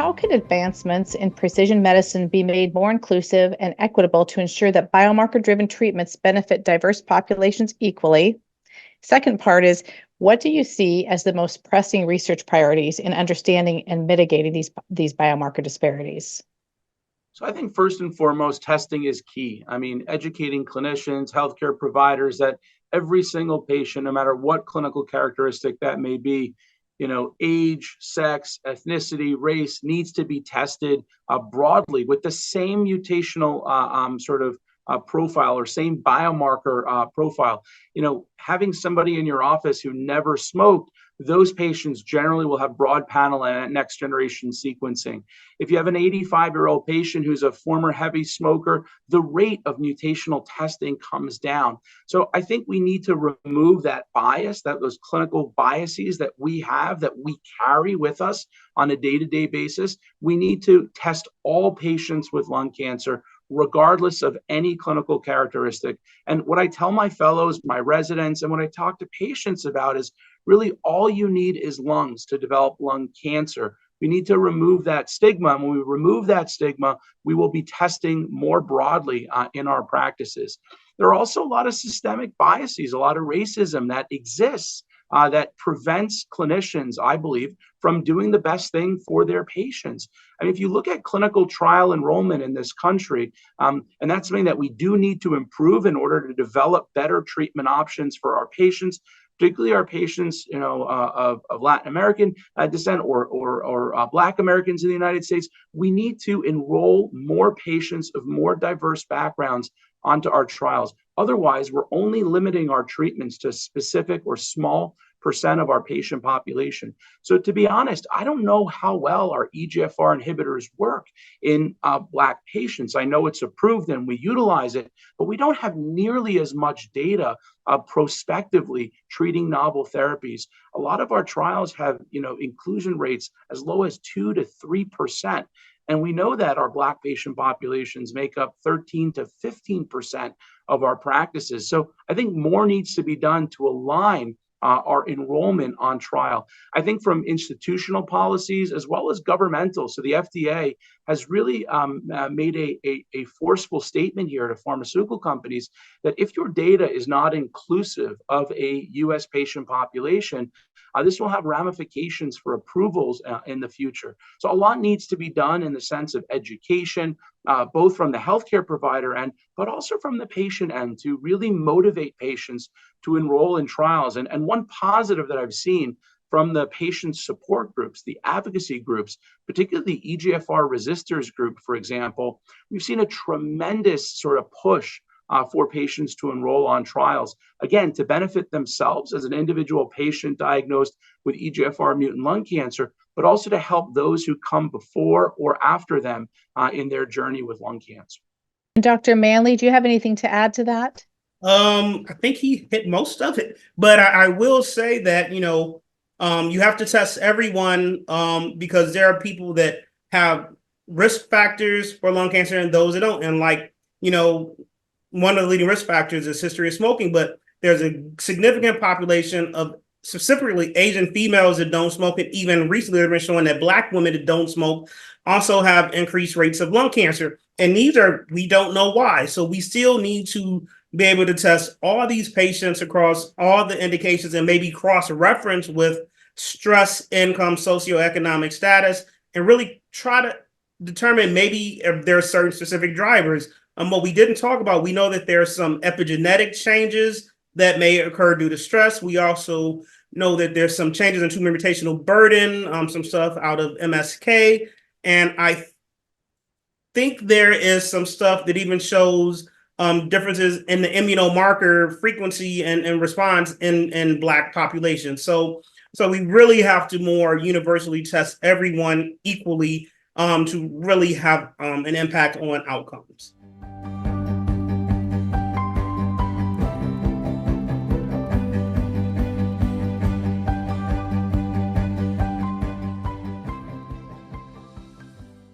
how can advancements in precision medicine be made more inclusive and equitable to ensure that biomarker-driven treatments benefit diverse populations equally? Second part is, what do you see as the most pressing research priorities in understanding and mitigating these biomarker disparities? So I think first and foremost, testing is key. I mean, educating clinicians, healthcare providers that every single patient, no matter what clinical characteristic that may be, age, sex, ethnicity, race, needs to be tested broadly with the same mutational profile or same biomarker profile. Having somebody in your office who never smoked, those patients generally will have broad panel and next generation sequencing. If you have an 85-year-old patient who's a former heavy smoker, the rate of mutational testing comes down. So I think we need to remove that bias, those clinical biases that we have, that we carry with us on a day-to-day basis. We need to test all patients with lung cancer, regardless of any clinical characteristic. And what I tell my fellows, my residents, and what I talk to patients about is really all you need is lungs to develop lung cancer. We need to remove that stigma. And when we remove that stigma, we will be testing more broadly in our practices. There are also a lot of systemic biases, a lot of racism that exists that prevents clinicians, I believe, from doing the best thing for their patients. And if you look at clinical trial enrollment in this country, and that's something that we do need to improve in order to develop better treatment options for our patients, particularly our patients, of Latin American descent or Black Americans in the United States. We need to enroll more patients of more diverse backgrounds onto our trials. Otherwise, we're only limiting our treatments to specific or small percent of our patient population. So to be honest, I don't know how well our EGFR inhibitors work in Black patients. I know it's approved and we utilize it, but we don't have nearly as much data prospectively treating novel therapies. A lot of our trials have, inclusion rates as low as 2 to 3%. And we know that our Black patient populations make up 13 to 15% of our practices. So I think more needs to be done to align our enrollment on trial. I think from institutional policies as well as governmental. So the FDA has really made a forceful statement here to pharmaceutical companies that if your data is not inclusive of a U.S. patient population, this will have ramifications for approvals in the future. So a lot needs to be done in the sense of education, both from the healthcare provider end, but also from the patient end, to really motivate patients to enroll in trials. And one positive that I've seen from the patient support groups, the advocacy groups, particularly the EGFR resistors group, for example, we've seen a tremendous sort of push for patients to enroll on trials, again, to benefit themselves as an individual patient diagnosed with EGFR mutant lung cancer, but also to help those who come before or after them in their journey with lung cancer. Dr. Manley, do you have anything to add to that? I think he hit most of it, but I will say that, you have to test everyone because there are people that have risk factors for lung cancer and those that don't. And one of the leading risk factors is history of smoking, but there's a significant population of specifically Asian females that don't smoke. And even recently, they've been showing that Black women that don't smoke also have increased rates of lung cancer. And we don't know why. So we still need to be able to test all these patients across all the indications and maybe cross-reference with stress, income, socioeconomic status, and really try to determine maybe if there are certain specific drivers. What we didn't talk about, we know that there are some epigenetic changes that may occur due to stress. We also know that there's some changes in tumor mutational burden, some stuff out of MSK. And I think there is some stuff that even shows differences in the immunomarker frequency and response in Black populations. So we really have to more universally test everyone equally to really have an impact on outcomes.